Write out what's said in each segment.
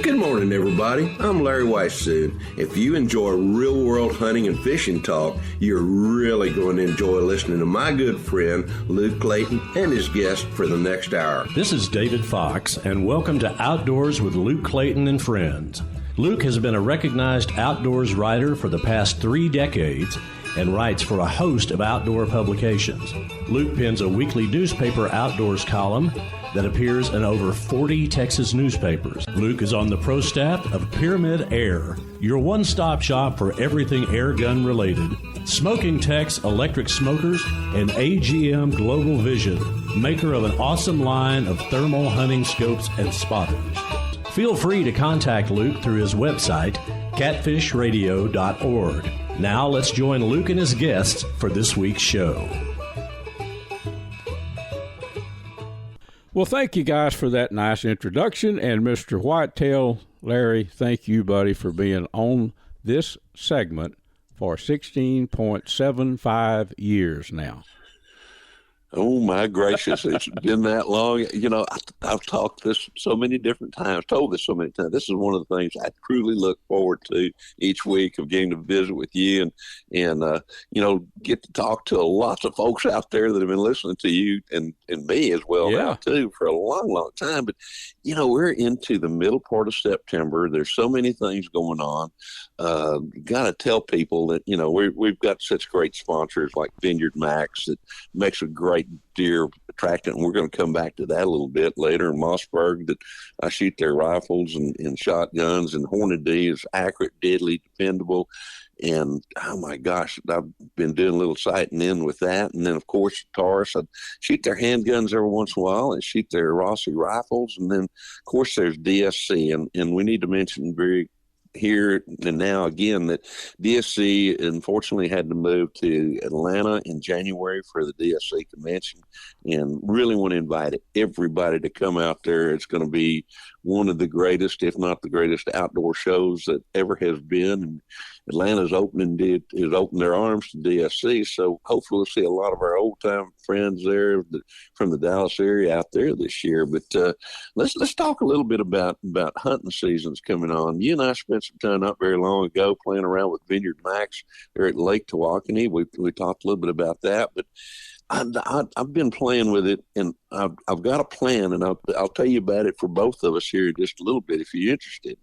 Good morning, everybody. I'm Larry Weishuhn. If you enjoy real-world hunting and fishing talk, you're really going to enjoy listening to my good friend, Luke Clayton, and his guest for the next hour. This is David Fox, and welcome to Outdoors with Luke Clayton and Friends. Luke has been a recognized outdoors writer for the past 3 decades and writes for a host of outdoor publications. Luke pens a weekly newspaper outdoors column that appears in over 40 Texas newspapers. Luke is on the pro staff of Pyramyd Air, your one-stop shop for everything air gun related. Smokin Tex electric smokers and AGM Global Vision, maker of an awesome line of thermal hunting scopes and spotters. Feel free to contact Luke through his website, catfishradio.org. Now let's join Luke and his guests for this week's show. Well, thank you guys for that nice introduction. And Mr. Whitetail, Larry, thank you, buddy, for being on this segment for 16.75 years now. Oh, my gracious. It's been that long. You know, I've talked this so many different times, told this so many times. This is one of the things I truly look forward to each week of getting to visit with you and you know, get to talk to lots of folks out there that have been listening to you and me as well now, too, for a long, long time. But, you know, we're into the middle part of September. There's so many things going on. Got to tell people that, you know, we've got such great sponsors like VINEYARDMAX that makes a great deer attractant, and we're going to come back to that a little bit later. In Mossberg, that I shoot their rifles and shotguns, and Horned D is accurate, deadly, dependable. And oh my gosh, I've been doing a little sighting in with that. And then of course Taurus, I shoot their handguns every once in a while and shoot their Rossi rifles. And then of course there's DSC, and we need to mention very here and now again that DSC unfortunately had to move to Atlanta in January for the DSC convention, and really want to invite everybody to come out there. It's going to be one of the greatest, if not the greatest, outdoor shows that ever has been. And Atlanta's opened their arms to DSC, so hopefully we'll see a lot of our old time friends there from the Dallas area out there this year. But let's talk a little bit about hunting seasons coming on. You and I spent some time not very long ago playing around with VINEYARDMAX there at Lake Tawakoni. We talked a little bit about that, but I've been playing with it, and I've got a plan, and I'll tell you about it for both of us here in just a little bit if you're interested.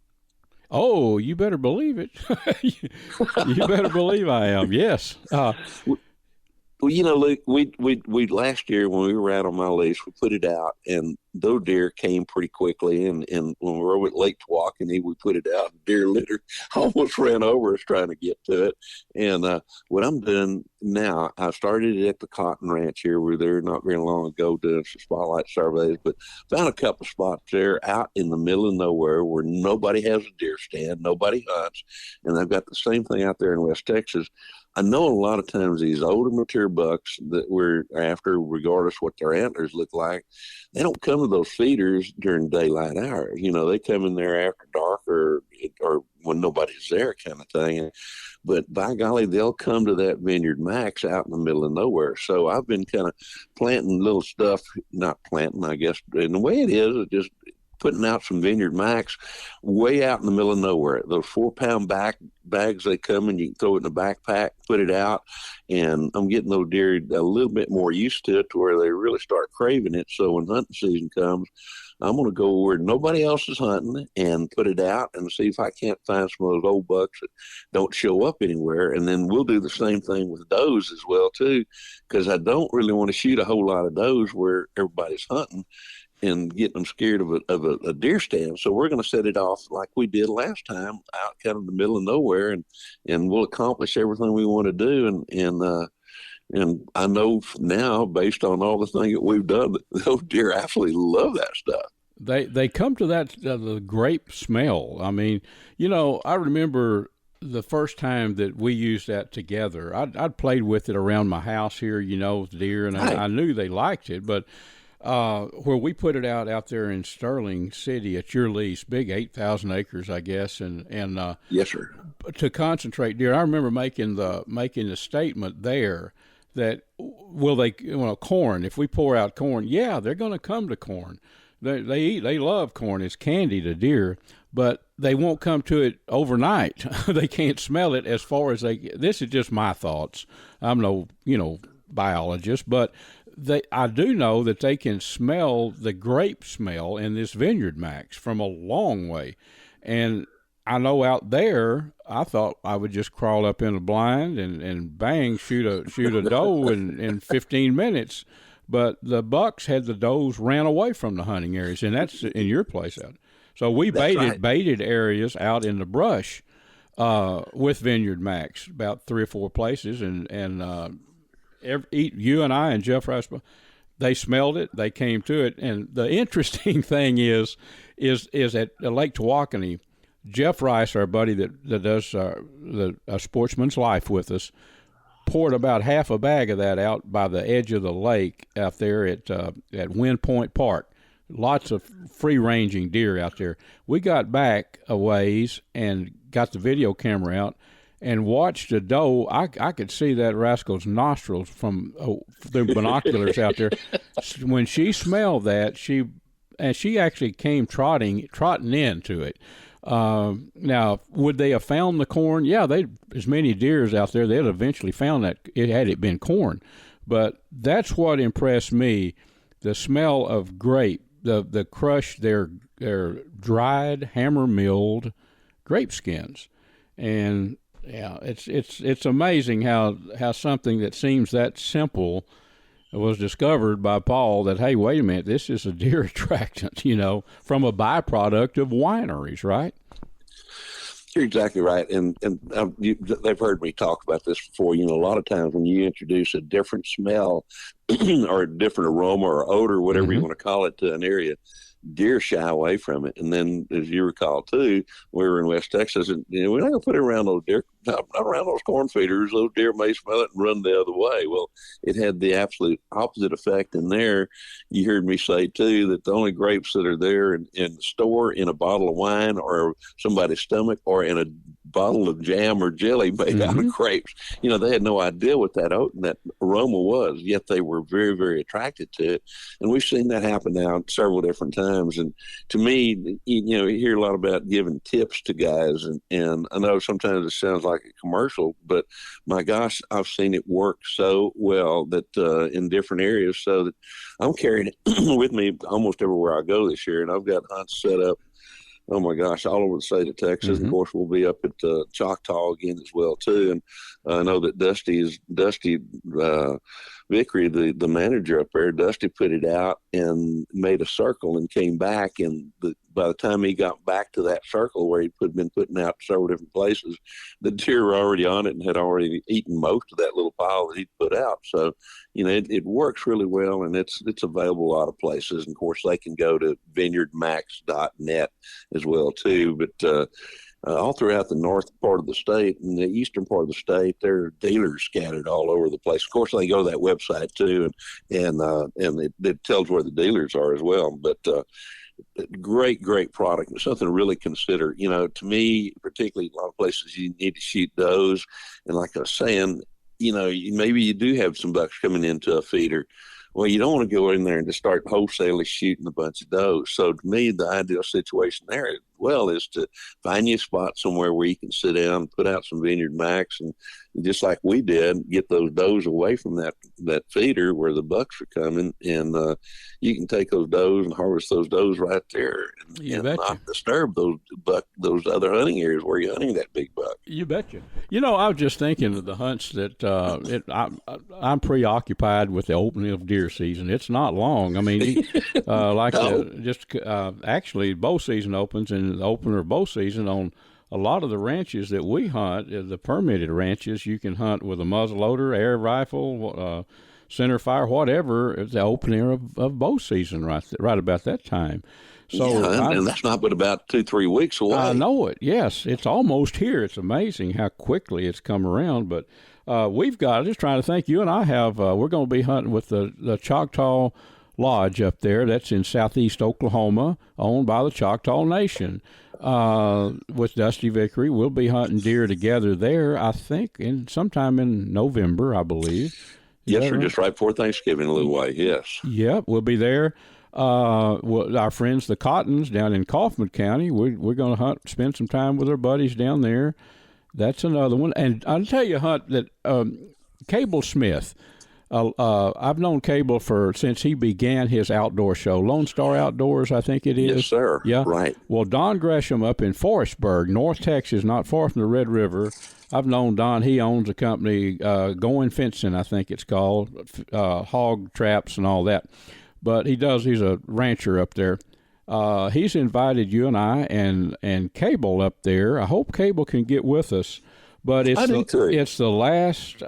Oh, you better believe it. You better believe I am. Yes. Well, you know, Luke, we last year when we were out on my lease, we put it out, and those deer came pretty quickly. And when we were over at Lake Tawakoni, we put it out. Deer litter almost ran over us trying to get to it. And what I'm doing now, I started it at the Cotton Ranch here. We were there not very long ago doing some spotlight surveys, but found a couple spots there out in the middle of nowhere where nobody has a deer stand, nobody hunts, and they've got the same thing out there in West Texas. I know a lot of times these older mature bucks that we're after, regardless what their antlers look like, they don't come to those feeders during daylight hours. You know, they come in there after dark or when nobody's there kind of thing. But by golly, they'll come to that VINEYARDMAX out in the middle of nowhere. So I've been kind of planting little stuff, not planting, I guess. And the way it is just putting out some VINEYARDMAX way out in the middle of nowhere. Those 4-pound bags, they come and you can throw it in a backpack, put it out, and I'm getting those deer a little bit more used to it to where they really start craving it. So when hunting season comes, I'm going to go where nobody else is hunting and put it out and see if I can't find some of those old bucks that don't show up anywhere. And then we'll do the same thing with does as well, too, because I don't really want to shoot a whole lot of does where everybody's hunting and getting them scared of a deer stand. So we're going to set it off like we did last time, out kind of in the middle of nowhere, and we'll accomplish everything we want to do. And I know now, based on all the things that we've done, that those deer absolutely love that stuff. They come to that the grape smell. I mean, you know, I remember the first time that we used that together. I'd played with it around my house here, you know, with deer, and I knew they liked it, but where we put it out there in Sterling City at your lease, big 8,000 acres, I guess, and yes, sir. To concentrate deer. I remember making the statement there that corn. If we pour out corn, yeah, they're going to come to corn. They love corn. It's candy to deer, but they won't come to it overnight. They can't smell it as far as they. This is just my thoughts. I'm no biologist, but I do know that they can smell the grape smell in this VINEYARDMAX from a long way, and I know out there, I thought I would just crawl up in a blind and bang, shoot a doe in 15 minutes. But the bucks had the does ran away from the hunting areas, and that's in your place out. So we baited areas out in the brush with VINEYARDMAX, about 3 or 4 places, and you and I and Jeff Rice, they smelled it, they came to it, and the interesting thing is at Lake Tawakoni. Jeff Rice, our buddy that does a Sportsman's Life with us, poured about half a bag of that out by the edge of the lake out there at Wind Point Park. Lots of free-ranging deer out there. We got back a ways and got the video camera out and watched a doe. I could see that rascal's nostrils from the binoculars out there. When she smelled that, she actually came trotting into it. Now, would they have found the corn? Yeah, as many deers out there, they'd eventually found that had it been corn. But that's what impressed me, the smell of grape, the crush, their dried, hammer milled grape skins. And yeah, it's amazing how something that seems that simple was discovered by Paul that, hey, wait a minute, this is a deer attractant, from a byproduct of wineries, right? You're exactly right. And they've heard me talk about this before. A lot of times when you introduce a different smell or a different aroma or odor, whatever you want to call it, to an area, deer shy away from it. And then, as you recall too, we were in West Texas, and we're not going to put it around those deer, not around those corn feeders. Those deer may smell it and run the other way. Well, it had the absolute opposite effect in there. You heard me say too that the only grapes that are there in the store, in a bottle of wine or somebody's stomach, or in a bottle of jam or jelly made out of grapes. They had no idea what that aroma was, yet they were very, very attracted to it. And we've seen that happen now several different times. And to me, you hear a lot about giving tips to guys, and I know sometimes it sounds like a commercial, but my gosh, I've seen it work so well that in different areas, so that I'm carrying it with me almost everywhere I go this year. And I've got hunts set up, oh my gosh, all over the state of Texas. Of course, we'll be up at Choctaw again as well too. And I know that Dusty Vickery, the manager up there, Dusty put it out and made a circle and came back. And by the time he got back to that circle where he'd been putting out several different places, the deer were already on it and had already eaten most of that little pile that he'd put out. So, it works really well, and it's available a lot of places. And of course, they can go to vineyardmax.net as well too. But all throughout the north part of the state and the eastern part of the state, there are dealers scattered all over the place. Of course, they go to that website too, and it tells where the dealers are as well. But great product. It's something to really consider. To me, particularly a lot of places you need to shoot does, and like I was saying, maybe you do have some bucks coming into a feeder. Well, you don't want to go in there and just start wholesalely shooting a bunch of does. So to me, the ideal situation there as well is to find you a spot somewhere where you can sit down, put out some VINEYARDMAX, and just like we did, get those does away from that feeder where the bucks are coming, and you can take those does and harvest those does right there, and not disturb those other hunting areas where you're hunting that big buck. You betcha. I was just thinking of the hunts that I'm preoccupied with the opening of deer season. It's not long. I mean, actually bow season opens, and the opener of bow season on a lot of the ranches that we hunt, the permitted ranches, you can hunt with a muzzleloader, air rifle, center fire, whatever. It's the opener of bow season right about that time. So and that's not but about 2-3 weeks away. I know it. Yes, it's almost here. It's amazing how quickly it's come around. But we've got, just trying to think, you and I have, we're going to be hunting with the Choctaw Lodge up there. That's in southeast Oklahoma, owned by the Choctaw Nation. With Dusty Vickery, we'll be hunting deer together there, I think, sometime in November, I believe. Yes, sir, just right before Thanksgiving, a little way, yes. Yep, we'll be there. Well, our friends, the Cottons, down in Kaufman County, we're going to hunt, spend some time with our buddies down there. That's another one. And I'll tell you, Hunt, that Cable Smith, I've known Cable since he began his outdoor show, Lone Star Outdoors, I think it is. Yes, sir. Yeah. Right. Well, Don Gresham up in Forestburg, North Texas, not far from the Red River. I've known Don. He owns a company, Going Fencing, I think it's called, hog traps and all that. But he's a rancher up there. He's invited you and I and Cable up there. I hope Cable can get with us. But it's the last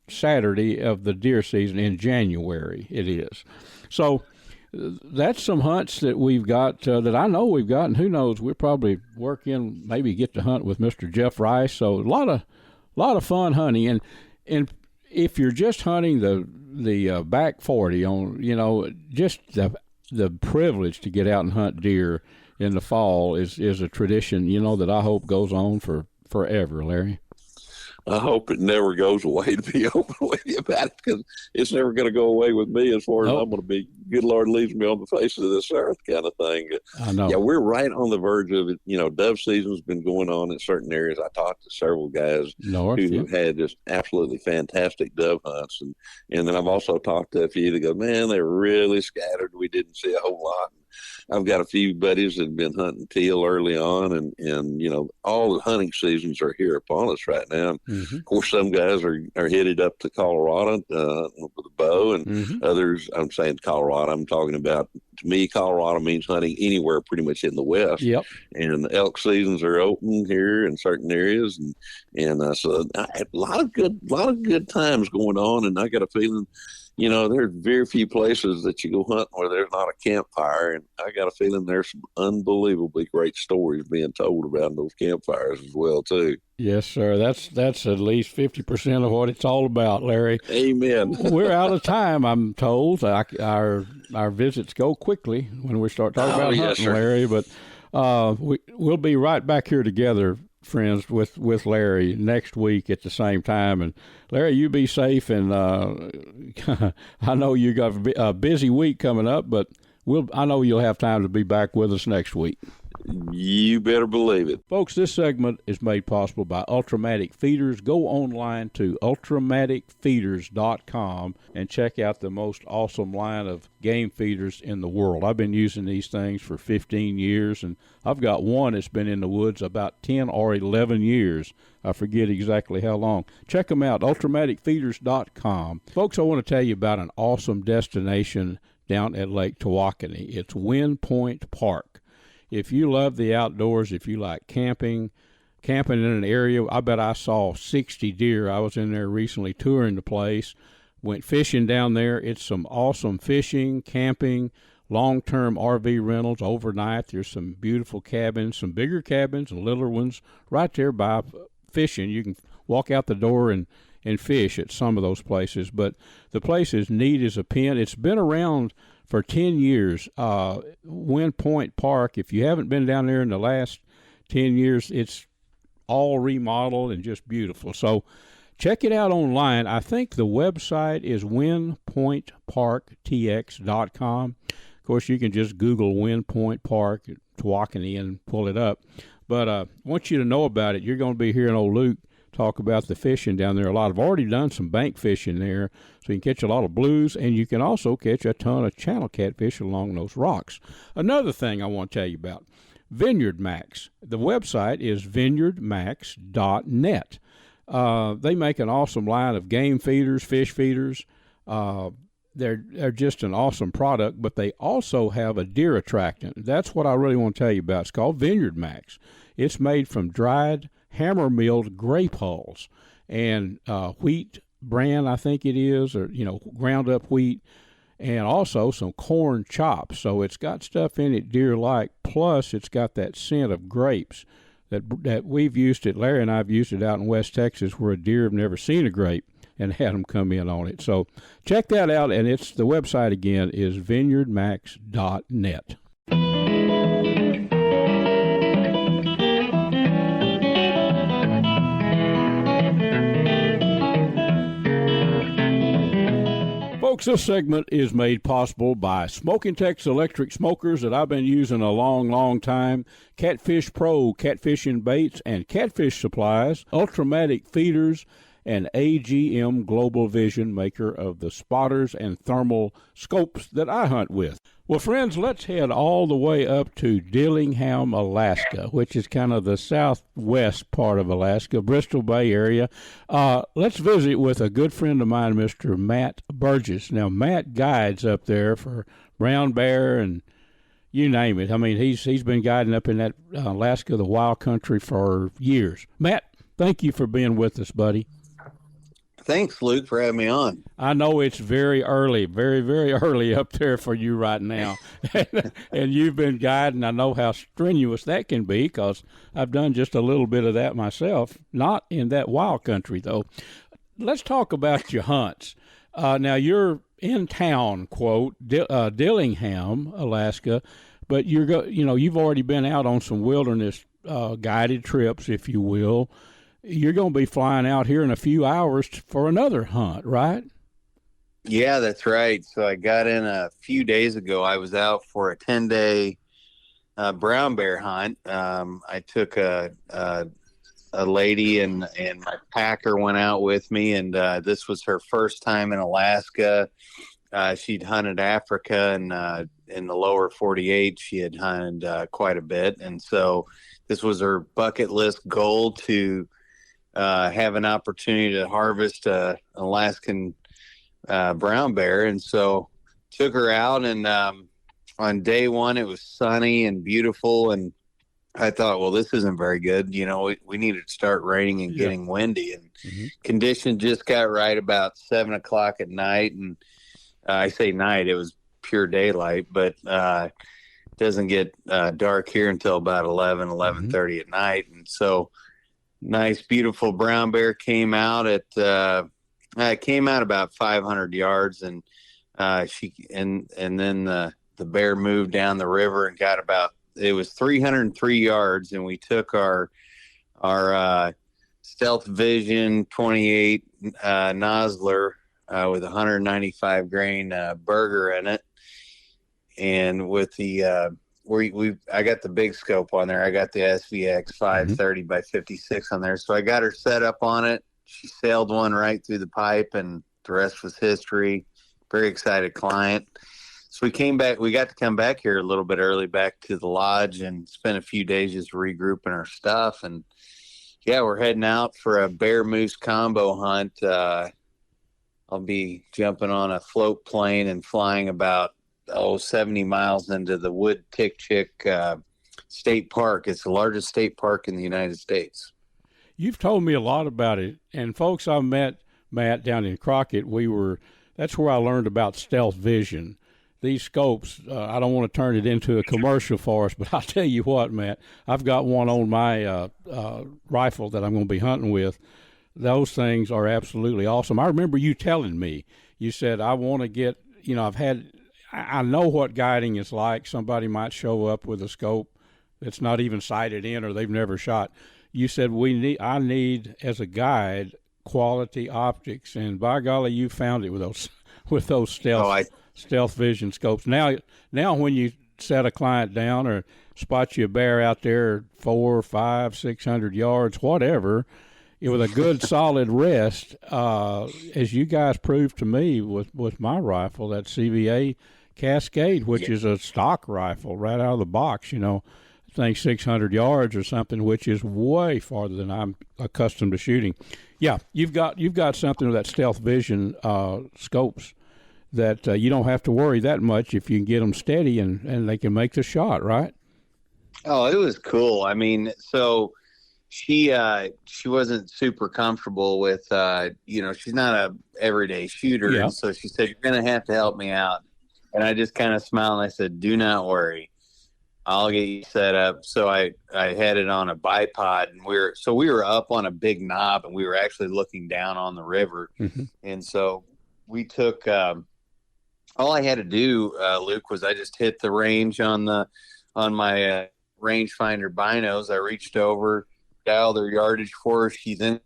Saturday of the deer season in January. It is. So that's some hunts that we've got that I know we've got, and who knows, we'll probably work in, maybe get to hunt with Mr. Jeff Rice. So a lot of fun hunting, and if you're just hunting the back 40 on, just the privilege to get out and hunt deer in the fall is a tradition, that I hope goes on for forever, Larry. I hope it never goes away, to be open with you about it, because it's never going to go away with me as far as I'm going to be, good Lord leaves me on the face of this earth kind of thing. I know. Yeah, we're right on the verge of it. Dove season's been going on in certain areas. I talked to several guys who had just absolutely fantastic dove hunts. And then I've also talked to a few that go, man, they're really scattered. We didn't see a whole lot. I've got a few buddies that have been hunting teal early on, and all the hunting seasons are here upon us right now. Mm-hmm. Of course, some guys are headed up to Colorado with a bow, and others, I'm saying Colorado, I'm talking about, to me, Colorado means hunting anywhere pretty much in the West. Yep. And the elk seasons are open here in certain areas, and so a lot of good times going on, and I got a feeling, there's very few places that you go hunting where there's not a campfire, and I got a feeling there's some unbelievably great stories being told about those campfires as well, too. Yes, sir. That's at least 50% of what it's all about, Larry. Amen. We're out of time, I'm told. Our visits go quickly when we start talking about hunting, sir. Larry, but we'll be right back here together, friends, with Larry next week at the same time. And Larry, you be safe, and I know you got a busy week coming up, but I know you'll have time to be back with us next week. You better believe it. Folks, this segment is made possible by Ultrimatic Feeders. Go online to ultrimaticfeeders.com and check out the most awesome line of game feeders in the world. I've been using these things for 15 years, and I've got one that's been in the woods about 10 or 11 years. I forget exactly how long. Check them out, ultrimaticfeeders.com. Folks, I want to tell you about an awesome destination down at Lake Tawakoni. It's Wind Point Park. If you love the outdoors, if you like camping in an area, I bet I saw 60 deer. I was in there recently touring the place, went fishing down there. It's some awesome fishing, camping, long-term RV rentals overnight. There's some beautiful cabins, some bigger cabins and littler ones right there by fishing. You can walk out the door and fish at some of those places. But the place is neat as a pin. It's been around for 10 years, Wind Point Park. If you haven't been down there in the last 10 years, it's all remodeled and just beautiful. So check it out online. I think the website is windpointparktx.com. Of course, you can just Google Wind Point Park, Tawakoni, and pull it up. But I want you to know about it. You're going to be hearing old Luke talk about the fishing down there a lot. I've already done some bank fishing there, so you can catch a lot of blues, and you can also catch a ton of channel catfish along those rocks. Another thing I want to tell you about, VINEYARDMAX. The website is vineyardmax.net. They make an awesome line of game feeders, fish feeders. They're just an awesome product, but they also have a deer attractant. That's what I really want to tell you about. It's called VINEYARDMAX. It's made from dried hammer-milled grape hulls and wheat bran, I think it is, or ground-up wheat, and also some corn chops. So it's got stuff in it deer like. Plus, it's got that scent of grapes that we've used it. Larry and I have used it out in West Texas, where a deer have never seen a grape and had them come in on it. So check that out, and the website again is vineyardmax.net. Folks, Folks, this segment is made possible by Smokin Tex electric smokers that I've been using a long, long time, CatfishPro, catfishing baits and catfish supplies, Ultrimatic Feeders, and AGM Global Vision, maker of the spotters and thermal scopes that I hunt with. Well, friends, let's head all the way up to Dillingham, Alaska, which is kind of the southwest part of Alaska, Bristol Bay area. Let's visit with a good friend of mine, Mr. Matt Burgess. Now, Matt guides up there for brown bear and you name it. I mean, he's been guiding up in that Alaska, the wild country, for years. Matt, thank you for being with us, buddy. Thanks, Luke, for having me on. I know it's very early, very, very early up there for you right now. And you've been guiding. I know how strenuous that can be because I've done just a little bit of that myself, not in that wild country, though. Let's talk about your hunts. Now, you're in town, quote, Dillingham, Alaska, but you've already been out on some wilderness guided trips, if you will. You're going to be flying out here in a few hours for another hunt, right? Yeah, that's right. So I got in a few days ago. I was out for a 10-day brown bear hunt. I took a lady and my packer went out with me, and this was her first time in Alaska. She'd hunted Africa and in the lower 48. She had hunted quite a bit, and so this was her bucket list goal to have an opportunity to harvest an Alaskan brown bear. And so took her out, and on day one it was sunny and beautiful, and I thought, well, this isn't very good. We needed to start raining and getting windy, and conditions just got right about 7 o'clock at night. And I say night, it was pure daylight, but it doesn't get dark here until about 11:30 at night. And so nice, beautiful brown bear came out about 500 yards, and then the bear moved down the river and it was 303 yards, and we took our Stealth Vision 28 Nozzler with 195 grain burger in it, and with the I got the big scope on there. I got the SVX 530 by 56 on there. So I got her set up on it. She sailed one right through the pipe, and the rest was history. Very excited client. So we came back. We got to come back here a little bit early, back to the lodge, and spent a few days just regrouping our stuff. And yeah, we're heading out for a bear moose combo hunt. I'll be jumping on a float plane and flying about 70 miles into the Wood Tick Chick State Park. It's the largest state park in the United States. You've told me a lot about it. And folks, I met Matt down in Crockett. That's where I learned about Stealth Vision. These scopes, I don't want to turn it into a commercial for us, but I'll tell you what, Matt, I've got one on my rifle that I'm going to be hunting with. Those things are absolutely awesome. I remember you telling me, you said, I want to get, I know what guiding is like. Somebody might show up with a scope that's not even sighted in or they've never shot. You said I need as a guide quality optics, and by golly, you found it with those stealth vision scopes. Now when you set a client down or spot you a bear out there 400, 500, 600 yards, whatever, with a good solid rest, as you guys proved to me with my rifle, that CVA Cascade, which is a stock rifle right out of the box, I think 600 yards or something, which is way farther than I'm accustomed to shooting. Yeah, you've got something with that Stealth Vision scopes that you don't have to worry that much if you can get them steady and they can make the shot, right? Oh, it was cool. I mean, so she wasn't super comfortable with, she's not a everyday shooter. Yeah. And so she said, you're going to have to help me out. And I just kind of smiled and I said, do not worry. I'll get you set up. So I had it on a bipod, and we were up on a big knob, and we were actually looking down on the river. Mm-hmm. And so we took, all I had to do, Luke, was I just hit the range on my rangefinder binos. I reached over, dialed her yardage for her. She's in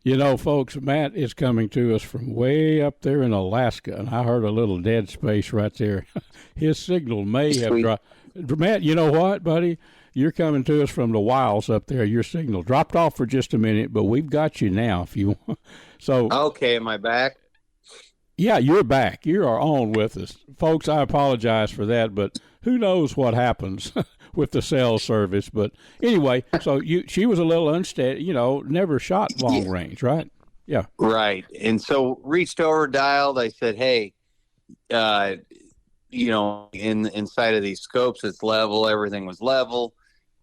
You know, folks, Matt is coming to us from way up there in Alaska, and I heard a little dead space right there. His signal may have dropped. Matt, you know what, buddy? You're coming to us from the wilds up there. Your signal dropped off for just a minute, but we've got you now if you want. So, okay, am I back? Yeah, you're back. You are on with us. Folks, I apologize for that, but who knows what happens with the cell service. But anyway, so she was a little unsteady, you know, never shot long range, right? Yeah. Right. And so reached over, dialed. I said, hey, you know, inside of these scopes, it's level. Everything was level.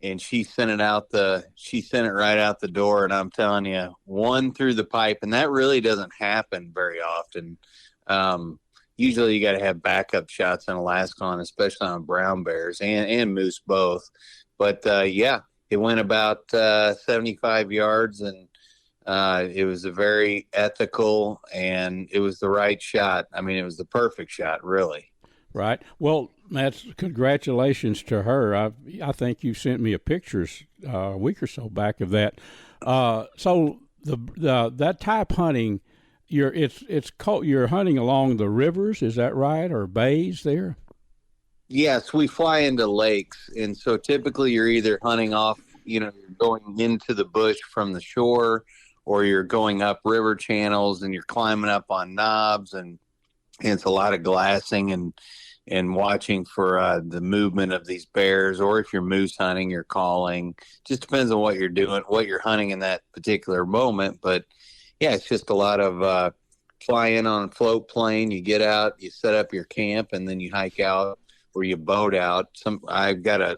And she sent it right out the door. And I'm telling you, one through the pipe. And that really doesn't happen very often. Usually you got to have backup shots in Alaskan, especially on brown bears and moose both. But yeah, it went about 75 yards, and it was a very ethical, and it was the right shot. I mean, it was the perfect shot, really. Right. Well, Matt, congratulations to her. I think you sent me a pictures a week or so back of that. So that type hunting, you're hunting along the rivers, is that right, or bays there? Yes, we fly into lakes, and so typically you're either hunting off, you know, you're going into the bush from the shore, or you're going up river channels and you're climbing up on knobs, and it's a lot of glassing and watching for the movement of these bears, or if you're moose hunting, you're calling. Just depends on what you're doing, what you're hunting in that particular moment. But yeah, it's just a lot of fly in on a float plane. You get out, you set up your camp, and then you hike out or you boat out. I've got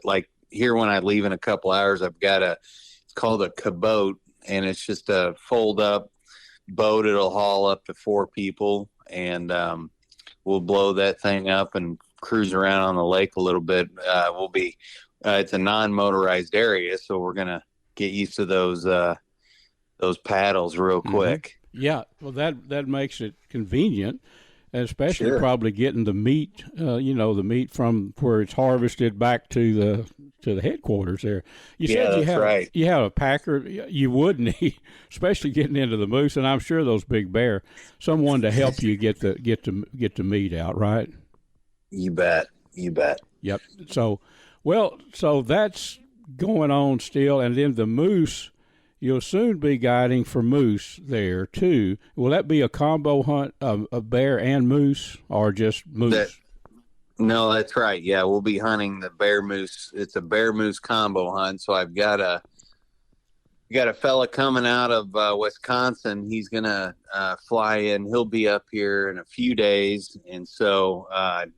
here when I leave in a couple hours, it's called a cabote, and it's just a fold up boat. It'll haul up to 4 people, and we'll blow that thing up and cruise around on the lake a little bit. It's a non-motorized area, so we're going to get used to those paddles real quick. Yeah, well, that makes it convenient, and especially probably getting the meat, the meat from where it's harvested back to the headquarters there. You said you have a packer. You would need, especially getting into the moose, and I'm sure those big bear, someone to help you get the meat out, right? You bet. Yep. So that's going on still, and then the moose. You'll soon be guiding for moose there, too. Will that be a combo hunt, a bear and moose, or just moose? No, that's right. Yeah, we'll be hunting the bear moose. It's a bear moose combo hunt. So I've got a fella coming out of Wisconsin. He's going to fly in. He'll be up here in a few days. And so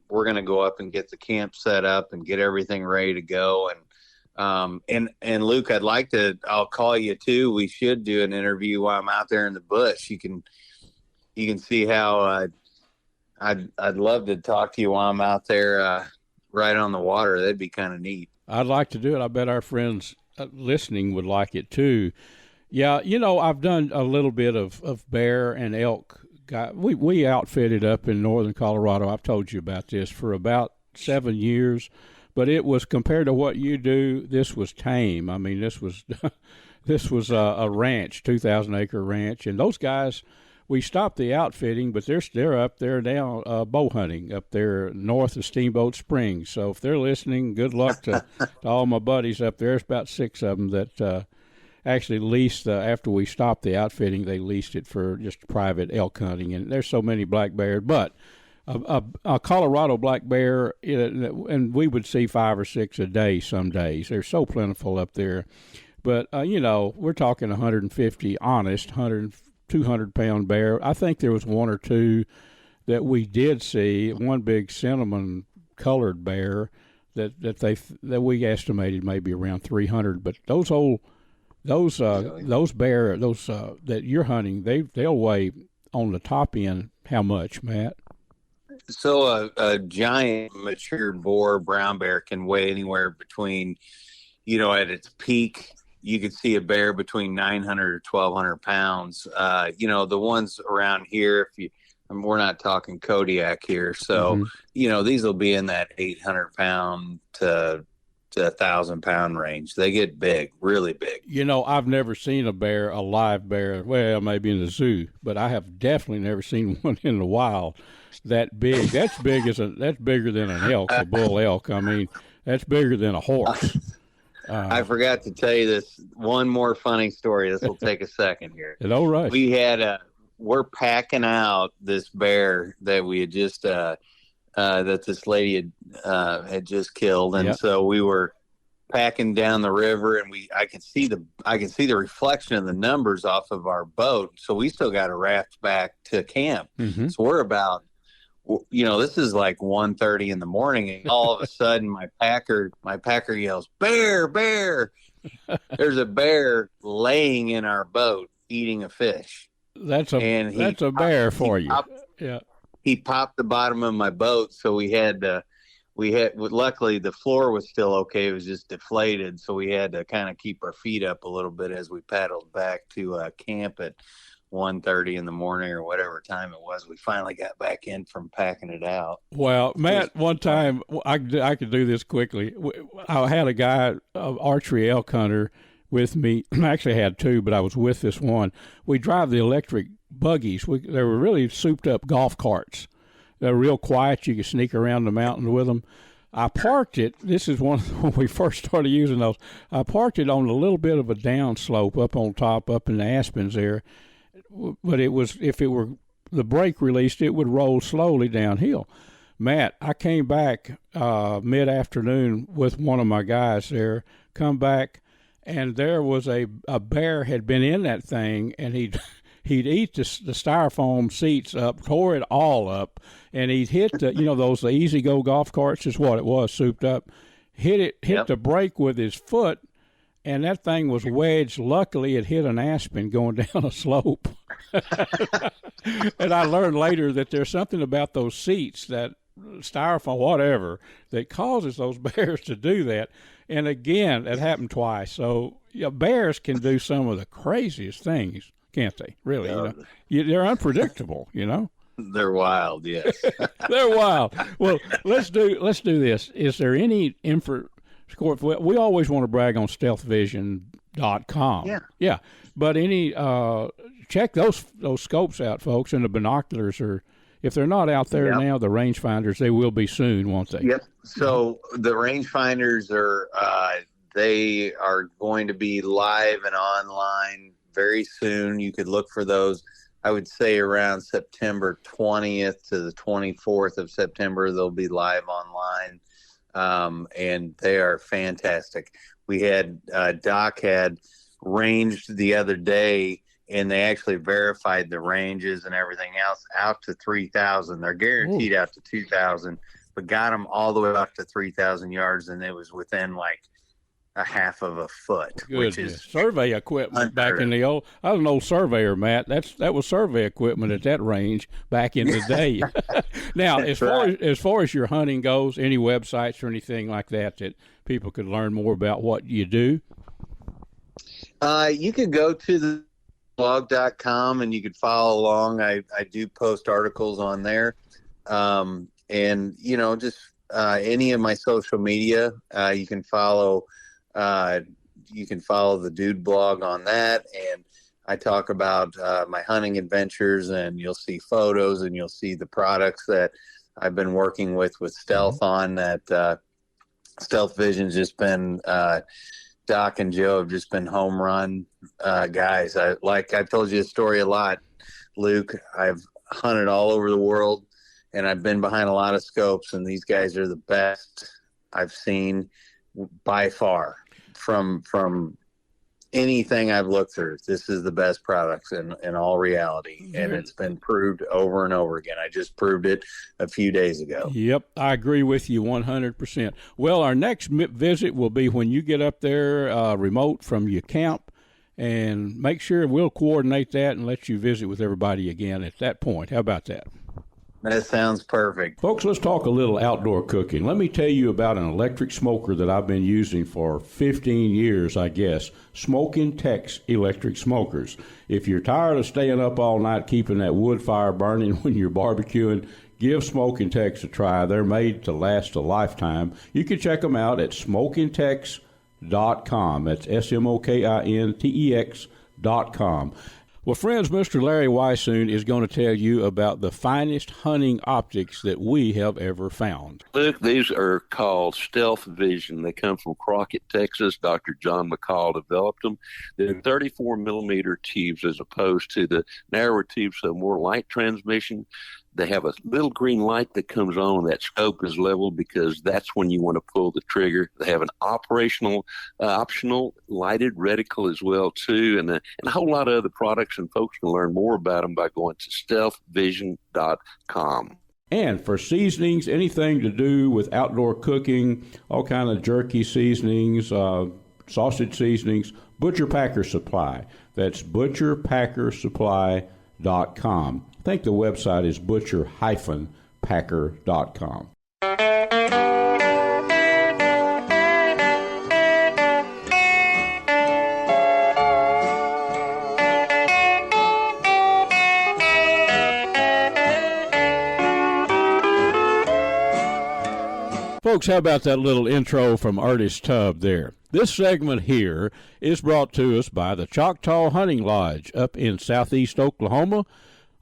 we're going to go up and get the camp set up and get everything ready to go. And Luke, I'll call you too. We should do an interview while I'm out there in the bush. You can see how I'd love to talk to you while I'm out there right on the water. That'd be kind of neat. I'd like to do it. I bet our friends listening would like it too. Yeah, I've done a little bit of bear and elk. We outfitted up in northern Colorado. I've told you about this for about 7 years. But it was, compared to what you do, this was tame. I mean, this was a ranch, 2,000-acre ranch. And those guys, we stopped the outfitting, but they're up there now bow hunting up there north of Steamboat Springs. So if they're listening, good luck to all my buddies up there. There's about 6 of them that actually leased, after we stopped the outfitting, they leased it for just private elk hunting. And there's so many black bears. But a Colorado black bear, and we would see 5 or 6 a day some days. They're so plentiful up there. But, we're talking 150 honest, 200-pound bear. I think there was 1 or 2 that we did see, one big cinnamon-colored bear that we estimated maybe around 300. But those bear that you're hunting, they'll weigh on the top end how much, Matt? So a giant mature boar brown bear can weigh anywhere between, at its peak, you could see a bear between 900 or 1,200 pounds. The ones around here, we're not talking Kodiak here. So, these will be in that 800 pound to to 1,000-pound range. They get big, really big. You know, I've never seen a live bear, well, maybe in the zoo, but I have definitely never seen one in the wild that big. That's bigger than an elk, a bull elk. I mean, that's bigger than a horse. I forgot to tell you this one more funny story. This will take a second here. All right. We're packing out this bear that we had just that this lady had just killed, and so we were packing down the river, and I can see the reflection of the numbers off of our boat. So we still got to raft back to camp. Mm-hmm. So we're about, this is like 1:30 in the morning, and all of a sudden my packer yells, "Bear, bear!" There's a bear laying in our boat eating a fish. That's a bear for you. He popped the bottom of my boat, so luckily the floor was still okay. It was just deflated, so we had to kind of keep our feet up a little bit as we paddled back to camp at 1:30 in the morning or whatever time it was. We finally got back in from packing it out. Well, Matt, one time I could do this quickly. I had a guy, an archery elk hunter, with me. I actually had two, but I was with this one. We drive the electric buggies. They were really souped up golf carts. They're real quiet. You can sneak around the mountain with them. I parked it. This is when we first started using those. I parked it on a little bit of a downslope up on top, up in the aspens there. But if the brake released, it would roll slowly downhill. Matt, I came back mid-afternoon with one of my guys there, come back, and there was a bear had been in that thing, and he'd eat the styrofoam seats up, tore it all up, and he'd hit those Easy Go golf carts is what it was, souped up, hit the brake with his foot, and that thing was wedged. Luckily, it hit an aspen going down a slope. And I learned later that there's something about those seats, that styrofoam, whatever, that causes those bears to do that. And again, that happened twice. So bears can do some of the craziest things, can't they? Really, they're unpredictable. They're wild. Yes, they're wild. Well, let's do this. Is there any we always want to brag on stealthvision.com. Yeah. But check those scopes out, folks, and the binoculars are. If they're not out there now, the rangefinders, they will be soon, won't they? Yep. So the rangefinders they are going to be live and online very soon. You could look for those. I would say around September 20th to the 24th of September, they'll be live online. And they are fantastic. We had Doc had ranged the other day, and they actually verified the ranges and everything else out to 3,000. They're guaranteed out to 2,000, but got them all the way up to 3,000 yards, and it was within like a half of a foot. Which is survey equipment back in the old. I was an old surveyor, Matt. That was survey equipment at that range back in the day. Now, as far as your hunting goes, any websites or anything like that people could learn more about what you do? You could go to the blog.com and you could follow along. I do post articles on there. And just any of my social media, you can follow the Dude blog on that, and I talk about my hunting adventures, and you'll see photos, and you'll see the products that I've been working with Stealth on. That Stealth Vision's just been Doc and Joe have just been home run guys. I've told you a story a lot, Luke. I've hunted all over the world, and I've been behind a lot of scopes, and these guys are the best I've seen by far. From anything I've looked through, this is the best products in all reality, and it's been proved over and over again. I just proved it a few days ago. Yep, I agree with you 100%. Well, our next visit will be when you get up there remote from your camp, and make sure we'll coordinate that and let you visit with everybody again at that point. How about that? That sounds perfect. Folks, let's talk a little outdoor cooking. Let me tell you about an electric smoker that I've been using for 15 years, I guess. Smokin Tex electric smokers. If you're tired of staying up all night keeping that wood fire burning when you're barbecuing, give Smokin Tex a try. They're made to last a lifetime. You can check them out at SmokinTex.com. That's SMOKINTEX.com. Well, friends, Mr. Larry Weishuhn is going to tell you about the finest hunting optics that we have ever found. Look, these are called Stealth Vision. They come from Crockett, Texas. Dr. John McCall developed them. They're 34 millimeter tubes as opposed to the narrower tubes, so more light transmission. They have a little green light that comes on when that scope is leveled, because that's when you want to pull the trigger. They have an optional lighted reticle as well, too, and a whole lot of other products, and folks can learn more about them by going to stealthvision.com. And for seasonings, anything to do with outdoor cooking, all kind of jerky seasonings, sausage seasonings, Butcher Packer Supply. That's butcherpackersupply.com. I think the website is butcher-packer.com. Folks, how about that little intro from Ernest Tubb there? This segment here is brought to us by the Choctaw Hunting Lodge up in southeast Oklahoma,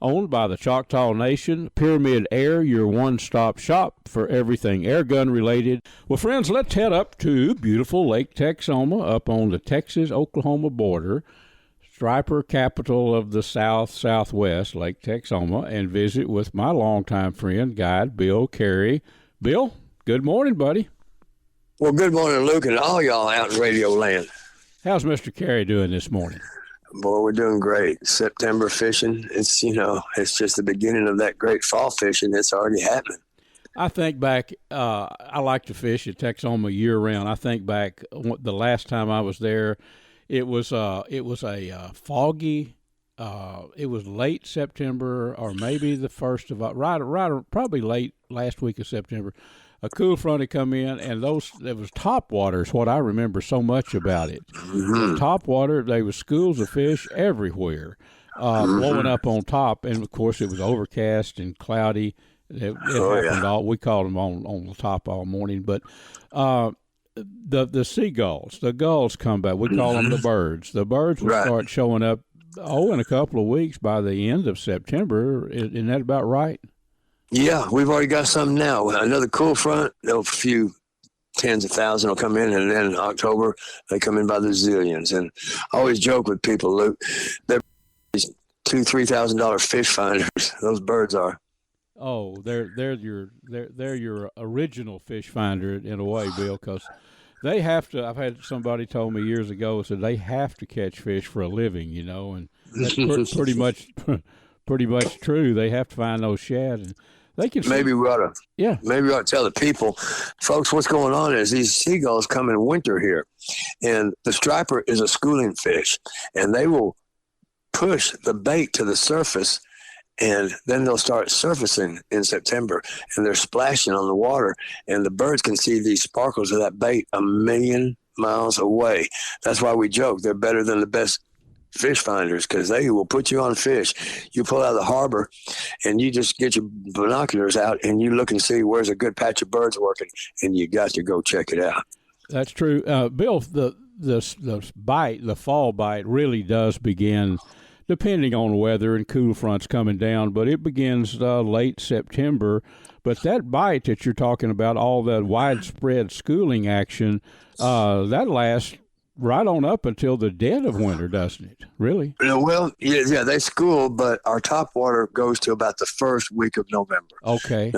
owned by the Choctaw Nation. Pyramyd Air, your one-stop shop for everything airgun related. Well, friends, let's head up to beautiful Lake Texoma up on the Texas-Oklahoma border, striper capital of the southwest, Lake Texoma, and visit with my longtime friend, guide Bill Carey. Bill, good morning, buddy. Well, good morning, Luke, and all y'all out in radio land. How's Mr. Carey doing this morning? Boy, we're doing great. September fishing, it's just the beginning of that great fall fishing. It's already happening. I think back, I like to fish at Texoma year-round. I think back the last time I was there, it was a foggy, it was late September or maybe the first of, probably late last week of September. A cool front had come in, and it was top water is what I remember so much about it. Mm-hmm. Top water, there was schools of fish everywhere, blowing up on top, and of course it was overcast and cloudy. It happened all. We called them on the top all morning, but the seagulls, the gulls come back. We call them the birds. The birds will start showing up. In a couple of weeks by the end of September. Isn't that about right? Yeah, we've already got some now. Another cool front, a few tens of thousands will come in, and then in October, they come in by the zillions. And I always joke with people, Luke, they're $2,000-$3,000 fish finders. Those birds are. Oh, they're your original fish finder in a way, Bill, because they have to. I've had somebody told me years ago said they have to catch fish for a living, and that's pretty much true. They have to find those shad, and they can. Maybe we ought to tell the people, folks, what's going on is these seagulls come in winter here, and the striper is a schooling fish, and they will push the bait to the surface, and then they'll start surfacing in September, and they're splashing on the water, and the birds can see these sparkles of that bait a million miles away. That's why we joke they're better than the best fish finders, because they will put you on fish. You pull out of the harbor and you just get your binoculars out and you look and see where's a good patch of birds working, and you got to go check it out. That's true. Bill, the bite, the fall bite really does begin depending on weather and cool fronts coming down, but it begins late September. But that bite that you're talking about, all that widespread schooling action, that lasts right on up until the dead of winter, doesn't it? Really? Well, yeah, they school, but our top water goes to about the first week of November. Okay.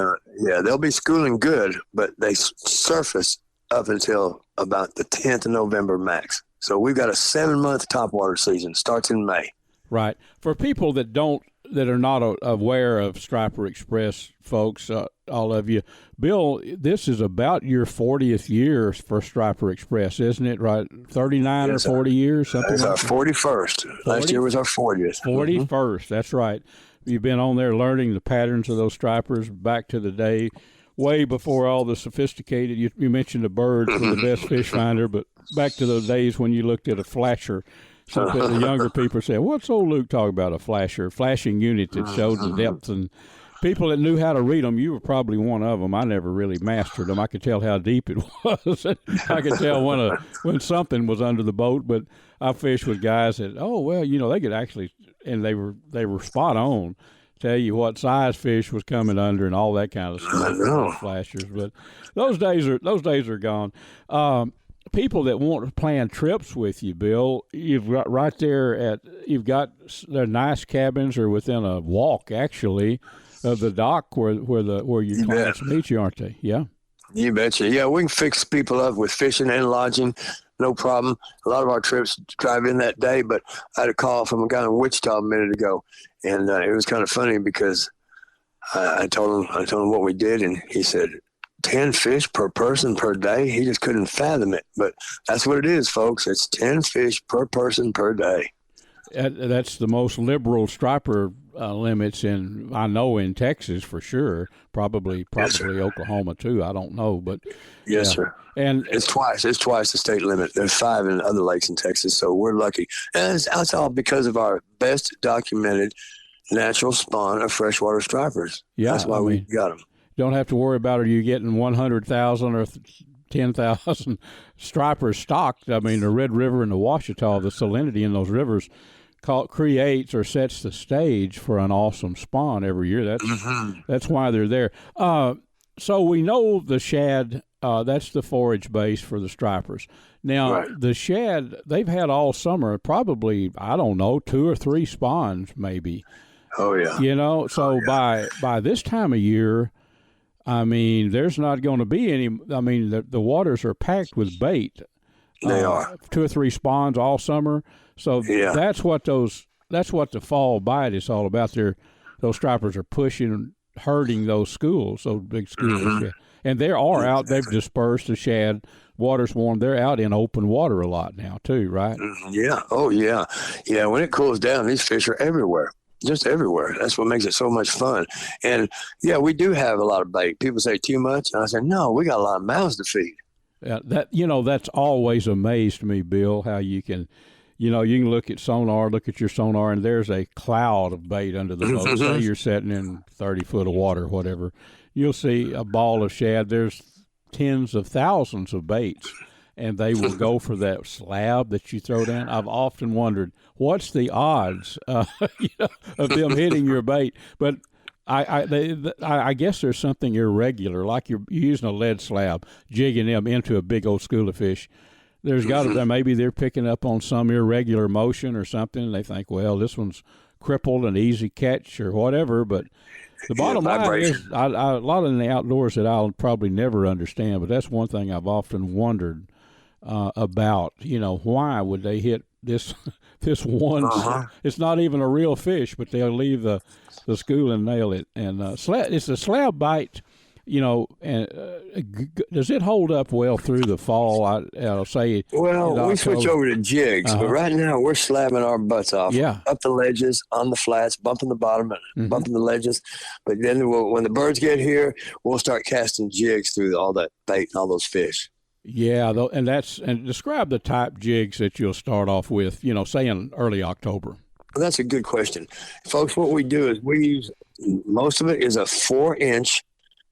They'll be schooling good, but they surface up until about the 10th of November max. So we've got a 7-month top water season. Starts in May. Right. For people that are not aware of Striper Express, folks, all of you, Bill, this is about your 40th year for Striper Express, isn't it? Right, 39 or 40 years, something. It's our 41st. Last year was our 40th. 41st. That's right. You've been on there learning the patterns of those stripers back to the day, way before all the sophisticated. You mentioned the birds were the best fish finder, but back to those days when you looked at a flasher. Some of the younger people say, "What's old Luke talking about? A flashing unit that showed the depth and people that knew how to read them, you were probably one of them. I never really mastered them. I could tell how deep it was. I could tell when something was under the boat. But I fished with guys that, they could actually, and they were spot on. Tell you what size fish was coming under and all that kind of stuff. I know. Flashers, but those days are gone. People that want to plan trips with you, Bill, you've got right there their nice cabins are within a walk actually of the dock where your clients meet you, aren't they? Yeah. You betcha. Yeah, we can fix people up with fishing and lodging. No problem. A lot of our trips drive in that day, but I had a call from a guy in Wichita a minute ago, and it was kind of funny because I told him what we did, and he said 10 fish per person per day. He just couldn't fathom it, but that's what it is, folks. It's 10 fish per person per day. That's the most liberal striper limits in Texas for sure. Probably Yes, Oklahoma too. I don't know, but yes, yeah. sir. And It's twice the state limit. There's 5 in other lakes in Texas, so we're lucky. And that's all because of our best documented natural spawn of freshwater stripers. Yeah, That's why we got them. don't have to worry about are you getting 100,000 or 10,000 stripers stocked. I mean, the Red River and the Washita, the salinity in those rivers creates or sets the stage for an awesome spawn every year. That's why they're there. So we know the shad, that's the forage base for the stripers. Now, Right. the shad, they've had all summer probably, 2 or 3 spawns maybe. Oh, yeah. So by this time of year, I mean, there's not going to be any. I mean, the waters are packed with bait. They are. 2 or 3 spawns all summer. So Yeah. that's what the fall bite is all about. Those stripers are herding those schools, those big schools. Mm-hmm. Yeah. And they are out. They've dispersed the shad. Water's warm. They're out in open water a lot now too, right? Yeah. Oh, yeah. Yeah. When it cools down, these fish are everywhere. Just everywhere. That's what makes it so much fun. And yeah, we do have a lot of bait. People say too much, and I say no. We got a lot of mouths to feed. That's always amazed me, Bill. How you can look at your sonar, and there's a cloud of bait under the boat. Say you're setting in 30 foot of water, whatever. You'll see a ball of shad. There's tens of thousands of baits, and they will go for that slab that you throw down. I've often wondered what's the odds of them hitting your bait, but I guess there's something irregular, like you're using a lead slab, jigging them into a big old school of fish. There's got to maybe they're picking up on some irregular motion or something, and they think, well, this one's crippled, an easy catch or whatever. But the bottom line is, a lot in the outdoors that I'll probably never understand, but that's one thing I've often wondered about. Why would they hit this one? It's not even a real fish, but they'll leave the school and nail it. And it's a slab bite. And does it hold up well through the fall? I'll say. Well, we switch over to jigs, but right now we're slabbing our butts off. Yeah. Up the ledges, on the flats, bumping the bottom, and bumping the ledges. But then when the birds get here, we'll start casting jigs through all that bait and all those fish. Yeah, and describe the type jigs that you'll start off with. Say in early October. Well, that's a good question, folks. What we do is we use most of it is a 4-inch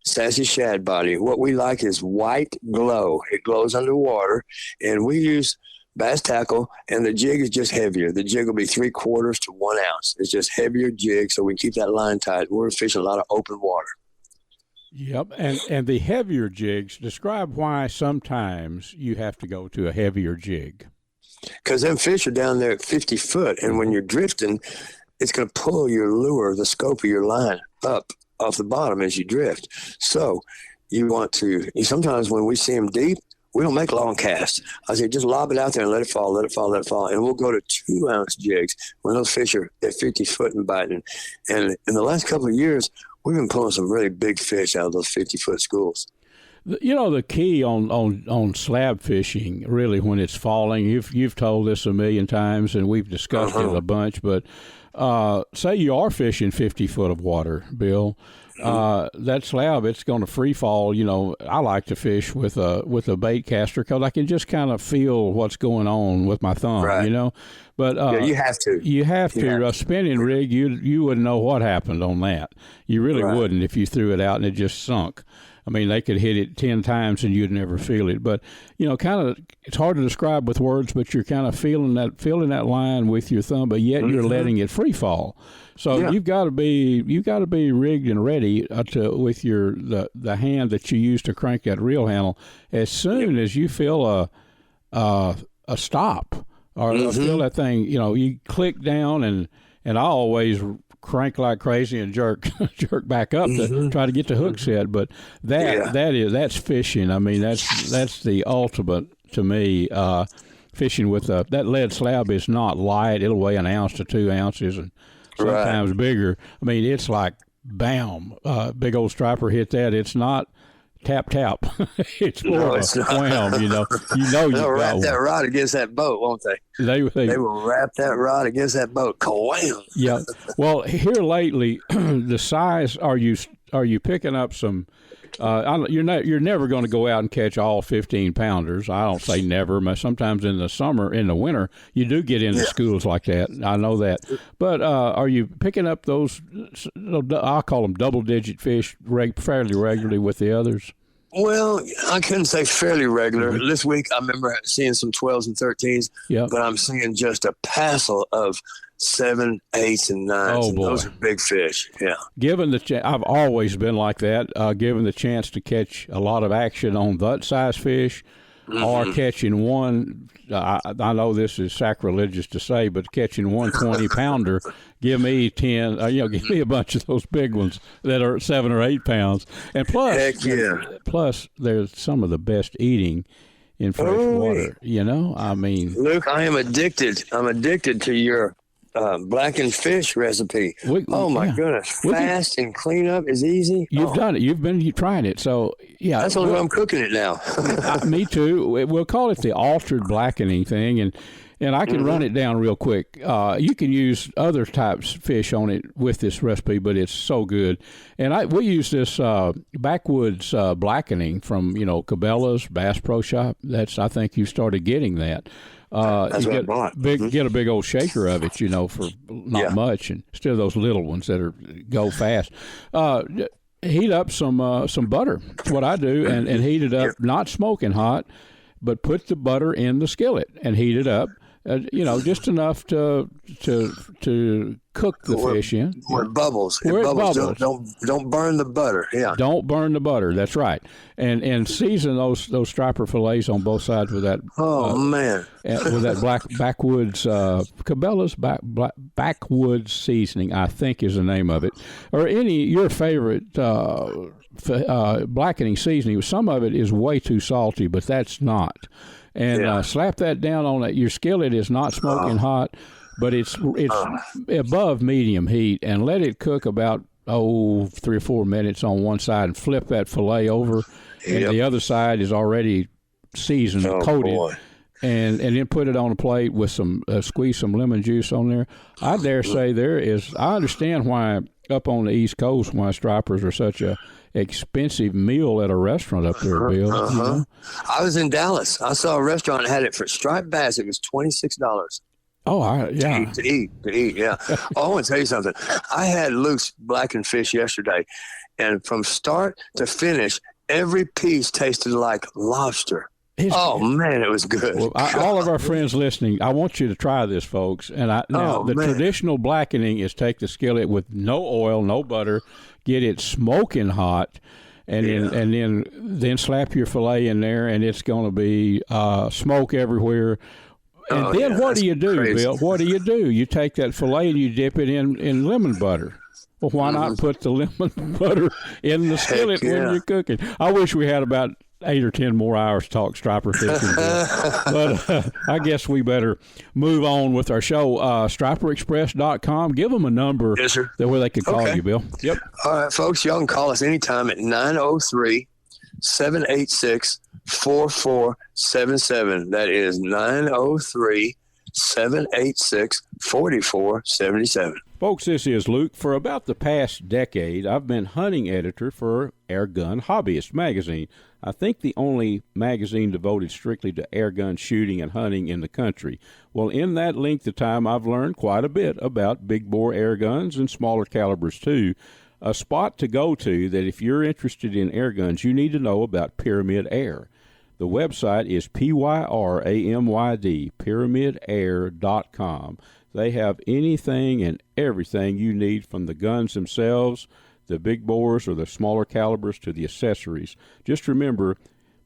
sassy shad body. What we like is white glow. It glows underwater, and we use bass tackle, and the jig is just heavier. The jig will be 3/4 to 1 ounce. It's just heavier jig, so we keep that line tight. We're fishing a lot of open water. Yep, and the heavier jigs, describe why sometimes you have to go to a heavier jig. Because them fish are down there at 50 foot, and when you're drifting, it's going to pull your lure, the scope of your line, up off the bottom as you drift. So you want to, sometimes when we see them deep, we don't make long casts. I say, just lob it out there and let it fall, let it fall, let it fall. And we'll go to 2-ounce jigs when those fish are at 50 foot and biting. And in the last couple of years, we've been pulling some really big fish out of those 50-foot schools. The key on slab fishing, really, when it's falling, you've told this a million times, and we've discussed it a bunch, but say you are fishing 50 foot of water, Bill, that slab, it's going to free fall. You know, I like to fish with a bait caster because I can just kind of feel what's going on with my thumb. Right. You know, but you have to. You have to. A spinning rig, you wouldn't know what happened on that. You really wouldn't if you threw it out and it just sunk. I mean, they could hit it 10 times and you'd never feel it. But, you know, kind of, it's hard to describe with words, but you're kind of feeling that line with your thumb, but yet you're letting it free fall. So you've got to be rigged and ready with the hand that you use to crank that reel handle. As soon as you feel a stop or feel that thing, you know, you click down and I always crank like crazy and jerk back up to try to get the hook set. But that's fishing. I mean, that's the ultimate to me. Fishing with that lead slab is not light. It'll weigh an ounce to 2 ounces and sometimes bigger. I mean, it's like bam, big old striper hit that. It's not tap. It's more wham. You know they'll wrap that rod against that boat, won't they? They will wrap that rod against that boat. Wham. Yeah. Well, here lately, the size. Are you picking up some? You're never going to go out and catch all 15-pounders. I don't say never, but sometimes in the winter, you do get into schools like that. I know that. But are you picking up those? I'll call them double-digit fish fairly regularly with the others. Well, I couldn't say fairly regular. This week, I remember seeing some 12s and 13s, but I'm seeing just a passel of 7, 8s, and 9s. Oh, and those are big fish. Yeah. Given I've always been like that. Given the chance to catch a lot of action on that size fish, or catching one. I know this is sacrilegious to say, but catching 20-pounder, give me 10. Give me a bunch of those big ones that are 7 or 8 pounds. And plus, there's some of the best eating in fresh water. You know, I mean, Luke, I am addicted. I'm addicted to your blackened fish recipe. My goodness. Fast and clean up is easy. You've done it. You've been trying it. So, yeah. That's why I'm cooking it now. Me too. We'll call it the altered blackening thing. And I can run it down real quick. You can use other types of fish on it with this recipe, but it's so good. And we use this backwoods blackening from, Cabela's Bass Pro Shop. I think you started getting that. That's what I bought. Get a big old shaker of it, for not much, and instead of those little ones that go fast. Heat up some butter. That's what I do, and heat it up, not smoking hot, but put the butter in the skillet and heat it up. Just enough to cook the fish in. Where it bubbles. Don't burn the butter. Yeah. Don't burn the butter. That's right. And season those striper fillets on both sides with that. Man. With that backwoods Cabela's backwoods seasoning, I think is the name of it, or your favorite blackening seasoning. Some of it is way too salty, but that's not. And slap that down on it. Your skillet is not smoking hot, but it's above medium heat, and let it cook about 3 or 4 minutes on one side, and flip that fillet over, and the other side is already seasoned and coated. Boy. And then put it on a plate with some squeeze some lemon juice on there. I dare say I understand why up on the East Coast why stripers are such a expensive meal at a restaurant up there, Bill. I was in Dallas. I saw a restaurant that had it for striped bass. It was $26. Oh, yeah. To eat, yeah. I want to tell you something. I had Luke's blackened fish yesterday, and from start to finish, every piece tasted like lobster. Man, it was good. Well, all of our friends listening, I want you to try this, folks. And traditional blackening is take the skillet with no oil, no butter, get it smoking hot, and then slap your fillet in there, and it's going to be smoke everywhere. And then what do you do, Bill? What do? You take that fillet and you dip it in lemon butter. Well, why not put the lemon butter in the skillet when you're cooking? I wish we had about 8 or 10 more hours to talk striper fishing. But I guess we better move on with our show. StriperExpress.com. Give them a number where they can call you, Bill. Yep. All right, folks, y'all can call us anytime at 903-786-4477. That is 903 888-786-4477. Folks, this is Luke. For about the past decade, I've been hunting editor for Airgun Hobbyist magazine. I think the only magazine devoted strictly to airgun shooting and hunting in the country. Well, in that length of time, I've learned quite a bit about big bore air guns and smaller calibers too. A spot to go to that if you're interested in air guns, you need to know about Pyramyd Air. The website is PYRAMYD, PyramydAir.com. They have anything and everything you need, from the guns themselves, the big bores or the smaller calibers, to the accessories. Just remember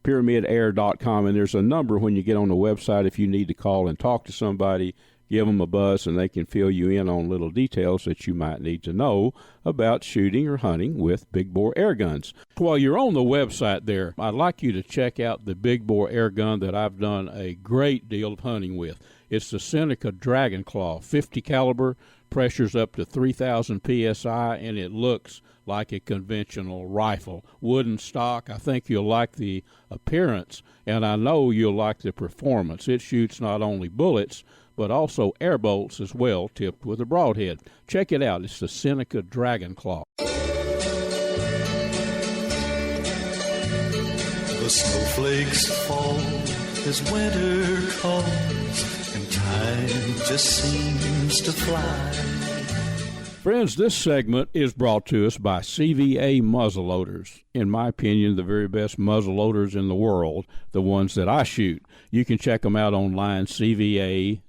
PyramydAir.com, and there's a number when you get on the website if you need to call and talk to somebody. Give them a buzz, and they can fill you in on little details that you might need to know about shooting or hunting with big bore air guns. While you're on the website there, I'd like you to check out the big bore air gun that I've done a great deal of hunting with. It's the Seneca Dragon Claw, 50 caliber, pressures up to 3,000 psi, and it looks like a conventional rifle. Wooden stock. I think you'll like the appearance, and I know you'll like the performance. It shoots not only bullets, but also air bolts as well, tipped with a broadhead. Check it out. It's the Seneca Dragon Claw. The snowflakes fall as winter comes, and time just seems to fly. Friends, this segment is brought to us by CVA Muzzleloaders. In my opinion, the very best muzzleloaders in the world, the ones that I shoot. You can check them out online, CVA.com.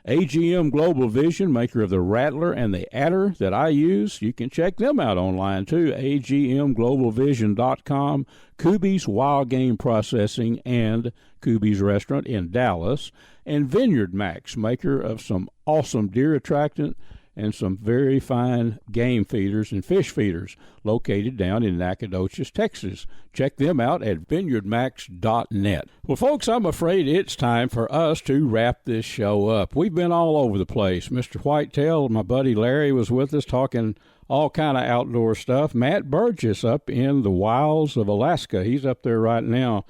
AGM Global Vision, maker of the Rattler and the Adder that I use. You can check them out online too, agmglobalvision.com. Kuby's Wild Game Processing and Kuby's Restaurant in Dallas. And VINEYARDMAX, maker of some awesome deer attractant and some very fine game feeders and fish feeders, located down in Nacogdoches, Texas. Check them out at vineyardmax.net. Well, folks, I'm afraid it's time for us to wrap this show up. We've been all over the place. Mr. Whitetail, my buddy Larry, was with us talking all kind of outdoor stuff. Matt Burgess up in the wilds of Alaska. He's up there right now.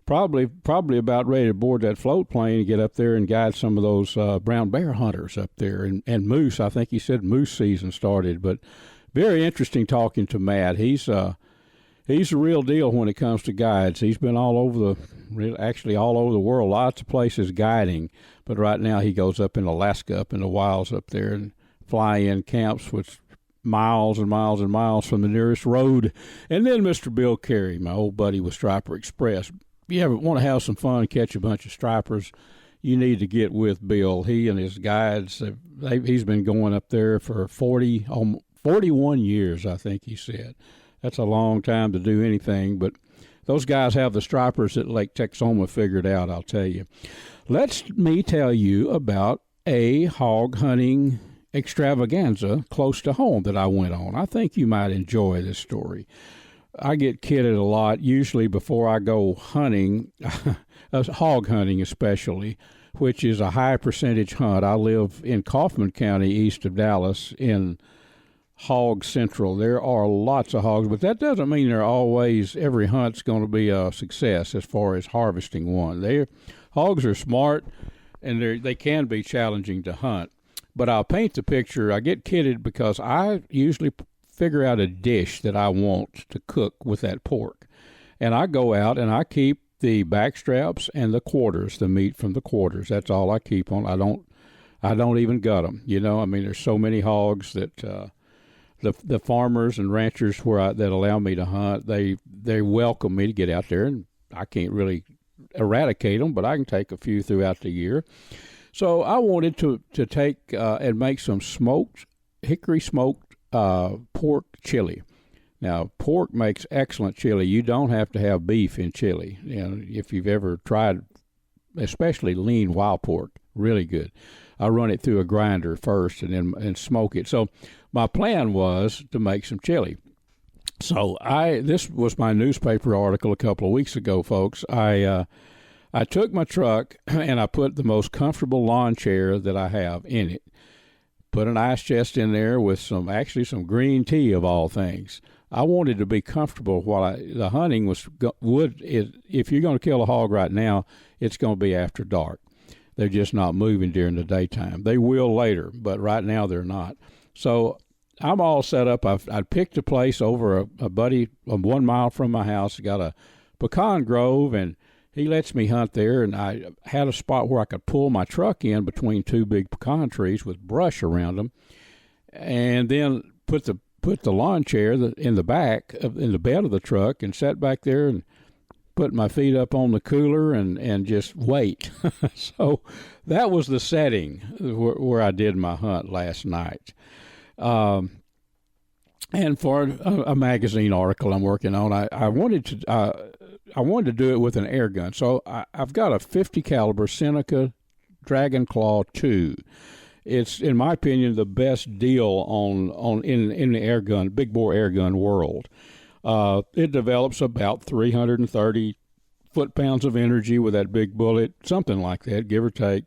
Probably about ready to board that float plane and get up there and guide some of those brown bear hunters up there. And moose, I think he said moose season started. But very interesting talking to Matt. He's a real deal when it comes to guides. He's been all over the world, lots of places guiding. But right now he goes up in Alaska, up in the wilds up there, and fly in camps with miles and miles and miles from the nearest road. And then Mr. Bill Carey, my old buddy with Striper Express. If you ever want to have some fun, catch a bunch of stripers, you need to get with Bill. He and his guides, he's been going up there for 41 years, I think he said. That's a long time to do anything, but those guys have the stripers at Lake Texoma figured out, I'll tell you. Let me tell you about a hog hunting extravaganza close to home that I went on. I think you might enjoy this story. I get kidded a lot, usually before I go hunting, hog hunting especially, which is a high percentage hunt. I live in Kaufman County, east of Dallas, in Hog Central. There are lots of hogs, but that doesn't mean every hunt's going to be a success as far as harvesting one. Hogs are smart, and they can be challenging to hunt. But I'll paint the picture. I get kidded because I usually figure out a dish that I want to cook with that pork. And I go out and I keep the back straps and the quarters, the meat from the quarters. That's all I keep on. I don't even gut them. You know, I mean, there's so many hogs that the farmers and ranchers that allow me to hunt, they welcome me to get out there, and I can't really eradicate them, but I can take a few throughout the year. So I wanted to take and make some hickory smoked pork chili. Now, pork makes excellent chili. You don't have to have beef in chili. If you've ever tried, especially lean wild pork, really good. I run it through a grinder first and smoke it. So my plan was to make some chili. So this was my newspaper article a couple of weeks ago, folks. I took my truck and I put the most comfortable lawn chair that I have in it. Put an ice chest in there with some green tea of all things. I wanted to be comfortable while the hunting if you're going to kill a hog right now, it's going to be after dark. They're just not moving during the daytime. They will later, but right now they're not. So I'm all set up. I picked a place over a buddy 1 mile from my house. Got a pecan grove, and he lets me hunt there. And I had a spot where I could pull my truck in between two big pecan trees with brush around them, and then put the lawn chair in the back in the bed of the truck and sat back there and put my feet up on the cooler and just wait. So that was the setting where I did my hunt last night. And for a magazine article I'm working on, I wanted to do it with an air gun. So I've got a 50 caliber Seneca Dragon Claw 2. It's, in my opinion, the best deal in the air gun, big bore air gun world. It develops about 330 foot-pounds of energy with that big bullet, something like that, give or take.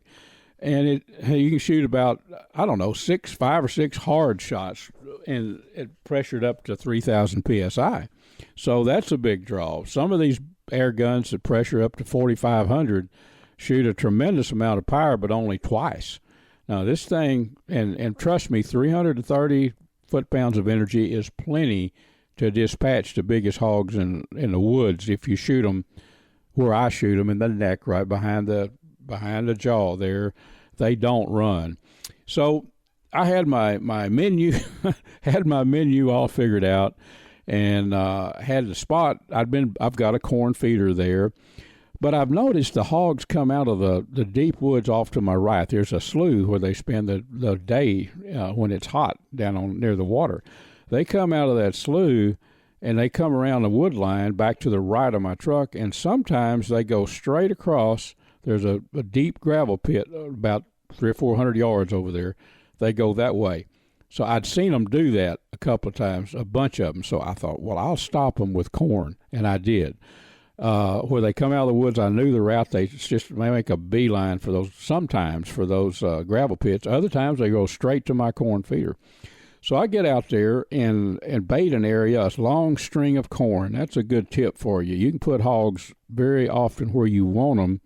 And you can shoot about, 5 or 6 hard shots, and it pressured up to 3,000 PSI. So that's a big draw. Some of these air guns that pressure up to 4,500 shoot a tremendous amount of power, but only twice. Now, this thing, and trust me, 330 foot-pounds of energy is plenty to dispatch the biggest hogs in the woods if you shoot them where I shoot them, in the neck, right behind the jaw there. They don't run. So I had my menu all figured out, and had the spot. I've got a corn feeder there. But I've noticed the hogs come out of the deep woods off to my right. There's a slough where they spend the day when it's hot down near the water. They come out of that slough, and they come around the wood line back to the right of my truck, and sometimes they go straight across. There's a deep gravel pit about 300 or 400 yards over there. They go that way. So I'd seen them do that a couple of times, a bunch of them. So I thought, well, I'll stop them with corn, and I did. Where they come out of the woods, I knew the route. They make a beeline for those, sometimes for those gravel pits. Other times they go straight to my corn feeder. So I get out there and bait an area, a long string of corn. That's a good tip for you. You can put hogs very often where you want them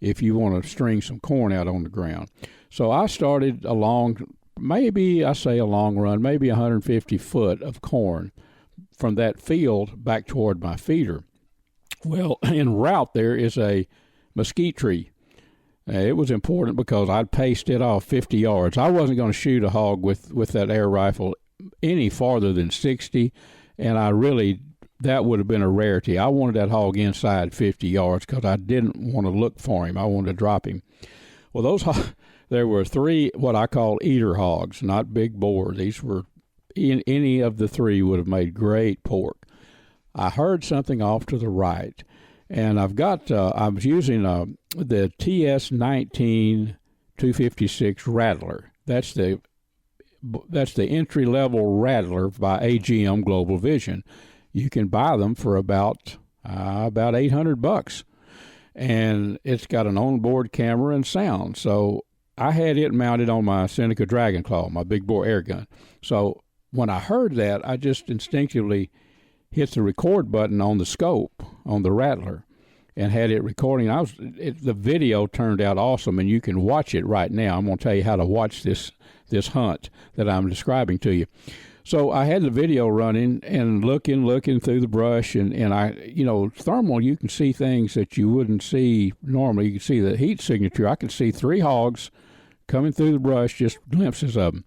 if you want to string some corn out on the ground. So I started a long run, maybe 150 foot of corn from that field back toward my feeder. Well, en route there is a mesquite tree. It was important because I'd paced it off 50 yards. I wasn't going to shoot a hog with that air rifle any farther than 60, and that would have been a rarity. I wanted that hog inside 50 yards because I didn't want to look for him. I wanted to drop him. Well, there were 3 what I call eater hogs, not big bore. These were, any of the 3 would have made great pork. I heard something off to the right, and I was using the TS-19 256 Rattler. That's the entry-level Rattler by AGM Global Vision. You can buy them for about $800, and it's got an onboard camera and sound. So I had it mounted on my Seneca Dragon Claw, my big bore air gun. So when I heard that, I just instinctively hit the record button on the scope on the Rattler and had it recording. The video turned out awesome, and you can watch it right now. I'm going to tell you how to watch this hunt that I'm describing to you. So I had the video running and looking through the brush, and thermal, you can see things that you wouldn't see normally. You can see the heat signature. I could see 3 hogs coming through the brush, just glimpses of them.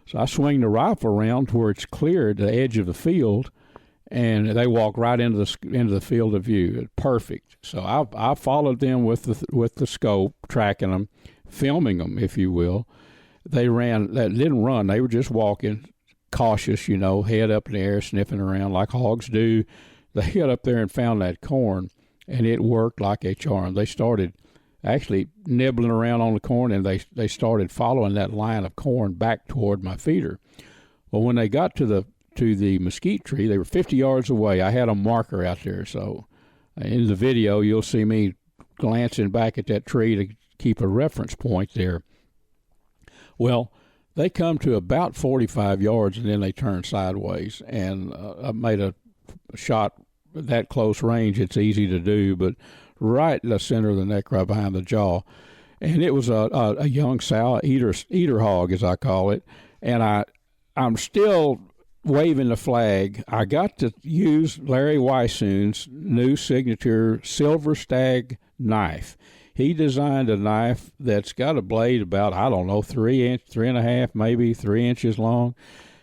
So I swing the rifle around to where it's clear at the edge of the field, and they walk right into the field of view. Perfect. So I followed them with the scope, tracking them, filming them, if you will. They didn't run. They were just walking, cautious, head up in the air, sniffing around like hogs do. They got up there and found that corn, and it worked like a charm. They started actually nibbling around on the corn, and they started following that line of corn back toward my feeder. Well, when they got to the mesquite tree, they were 50 yards away. I had a marker out there, so in the video you'll see me glancing back at that tree to keep a reference point there. Well, they come to about 45 yards, and then they turn sideways, and I made a shot that close range. It's easy to do, but right in the center of the neck, right behind the jaw. and it was a young sow eater hog, as I call it. And I'm still waving the flag. I got to use Larry Weishuhn's new signature Silver Stag knife. He designed a knife that's got a blade about, I don't know, 3.5, maybe 3 inches long,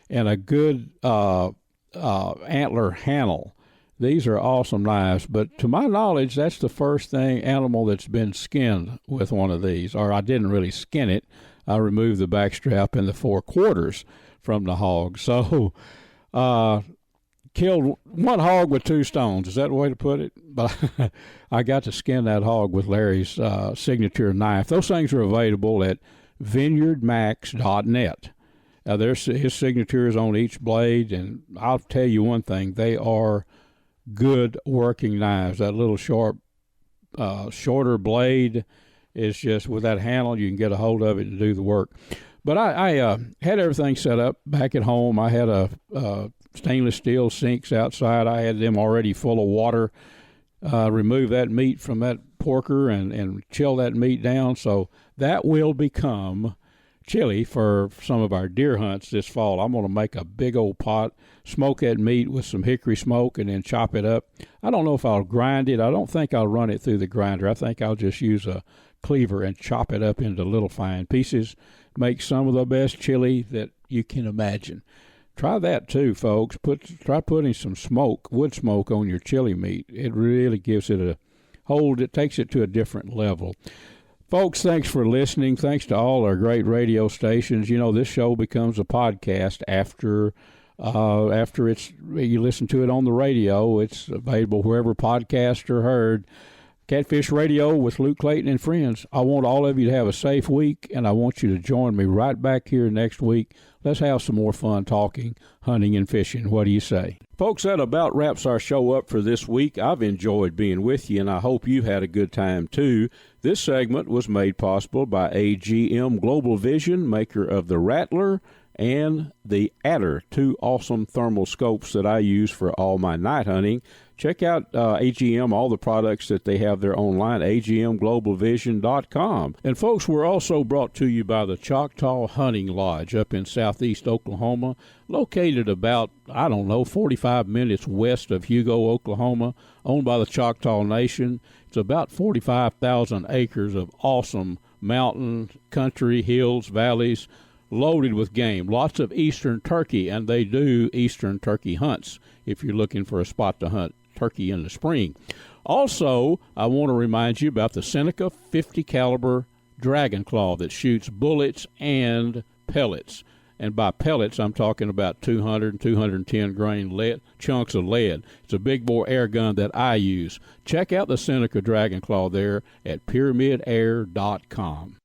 and a good antler handle. These are awesome knives, but to my knowledge, that's the first animal that's been skinned with one of these. Or I didn't really skin it. I removed the backstrap and the 4 quarters from the hog. So, killed one hog with 2 stones. Is that the way to put it? But I got to skin that hog with Larry's signature knife. Those things are available at VINEYARDMAX.net. His signature is on each blade, and I'll tell you one thing: they are good working knives. That little shorter blade is just, with that handle, you can get a hold of it and do the work. But I had everything set up back at home. I had a stainless steel sinks outside. I had them already full of water. Remove that meat from that porker and chill that meat down. So that will become chili for some of our deer hunts this fall. I'm going to make a big old pot, smoke that meat with some hickory smoke, and then chop it up. I don't know if I'll grind it. I don't think I'll run it through the grinder. I think I'll just use a cleaver and chop it up into little fine pieces. Make some of the best chili that you can imagine. Try that too, folks. Try putting some wood smoke on your chili meat. It really gives it a hold. It takes it to a different level. Folks, thanks for listening. Thanks to all our great radio stations. You know, this show becomes a podcast after you listen to it on the radio. It's available wherever podcasts are heard. Catfish Radio with Luke Clayton and friends. I want all of you to have a safe week, and I want you to join me right back here next week. Let's have some more fun talking, hunting, and fishing. What do you say? Folks, that about wraps our show up for this week. I've enjoyed being with you, and I hope you've had a good time, too. This segment was made possible by AGM Global Vision, maker of the Rattler and the Adder, 2 awesome thermal scopes that I use for all my night hunting. Check out AGM, all the products that they have there online, agmglobalvision.com. And, folks, we're also brought to you by the Choctaw Hunting Lodge up in southeast Oklahoma, located about, 45 minutes west of Hugo, Oklahoma, owned by the Choctaw Nation. It's about 45,000 acres of awesome mountain, country, hills, valleys, loaded with game. Lots of eastern turkey, and they do eastern turkey hunts if you're looking for a spot to hunt turkey in the spring. Also, I want to remind you about the Seneca 50 caliber Dragon Claw that shoots bullets and pellets. And by pellets, I'm talking about 200 and 210 grain chunks of lead. It's a big bore air gun that I use. Check out the Seneca Dragon Claw there at PyramydAir.com.